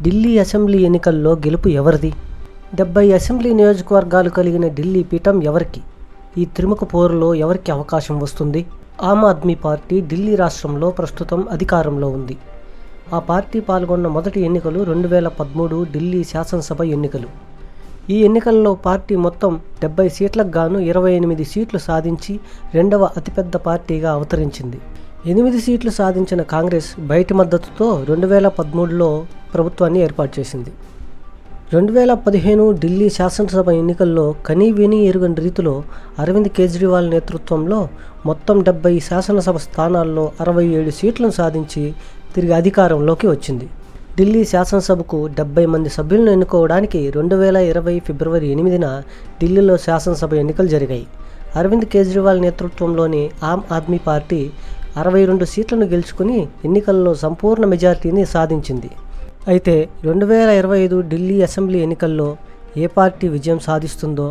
Delhi assembly ఎన్నికల్లో గెలుపు ఎవరిది? 70 అసెంబ్లీ నియోజకవర్గాలు కలిగిన ఢిల్లీ పీఠం ఎవరికి? ఈ త్రిముఖ పోరులో ఎవరికి అవకాశం వస్తుంది? ఆమ్ ఆద్మీ పార్టీ ఢిల్లీ రాష్ట్రంలో ప్రస్తుతం అధికారంలో ఉంది. ఆ పార్టీ పాల్గొన్న మొదటి ఎన్నికలు 2013 ఢిల్లీ శాసనసభ ఎన్నికలు. ఈ ఎన్నికల్లో పార్టీ మొత్తం 70 సీట్లకు గాను 28 సీట్లు సాధించి రెండవ అతిపెద్ద పార్టీగా అవతరించింది. 8 సీట్లు సాధించిన కాంగ్రెస్ బయటి మద్దతుతో 2013లో ప్రభుత్వాన్ని ఏర్పాటు చేసింది. 2015 ఢిల్లీ శాసనసభ ఎన్నికల్లో కనీవినీ ఎరుగని రీతిలో అరవింద్ కేజ్రీవాల్ నేతృత్వంలో మొత్తం 70 శాసనసభ స్థానాల్లో 67 సీట్లను సాధించి తిరిగి అధికారంలోకి వచ్చింది. ఢిల్లీ శాసనసభకు 70 మంది సభ్యులను ఎన్నుకోవడానికి 2020 ఫిబ్రవరి 8న ఢిల్లీలో శాసనసభ ఎన్నికలు జరిగాయి. అరవింద్ కేజ్రీవాల్ నేతృత్వంలోని ఆమ్ ఆద్మీ పార్టీ 62 సీట్లను గెలుచుకుని ఎన్నికల్లో సంపూర్ణ మెజార్టీని సాధించింది. అయితే 2025 ఢిల్లీ అసెంబ్లీ ఎన్నికల్లో ఏ పార్టీ విజయం సాధిస్తుందో,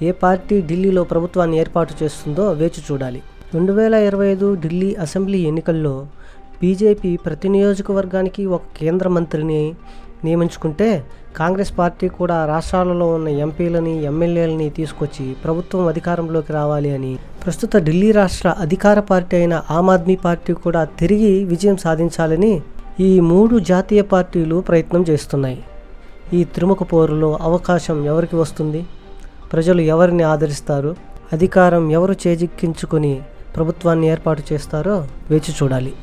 ఏ పార్టీ ఢిల్లీలో ప్రభుత్వాన్ని ఏర్పాటు చేస్తుందో వేచి చూడాలి. 2025 ఢిల్లీ అసెంబ్లీ ఎన్నికల్లో బీజేపీ ప్రతి నియోజకవర్గానికి ఒక కేంద్ర మంత్రిని నియమించుకుంటే, కాంగ్రెస్ పార్టీ కూడా రాష్ట్రాలలో ఉన్న ఎంపీలని, ఎమ్మెల్యేలని తీసుకొచ్చి ప్రభుత్వం అధికారంలోకి రావాలి అని, ప్రస్తుత ఢిల్లీ రాష్ట్ర అధికార పార్టీ అయిన ఆమ్ ఆద్మీ పార్టీ కూడా తిరిగి విజయం సాధించాలని ఈ 3 జాతీయ పార్టీలు ప్రయత్నం చేస్తున్నాయి. ఈ త్రిముఖ పోరులో అవకాశం ఎవరికి వస్తుంది? ప్రజలు ఎవరిని ఆదరిస్తారు? అధికారం ఎవరు చేజిక్కించుకొని ప్రభుత్వాన్ని ఏర్పాటు చేస్తారో వేచి చూడాలి.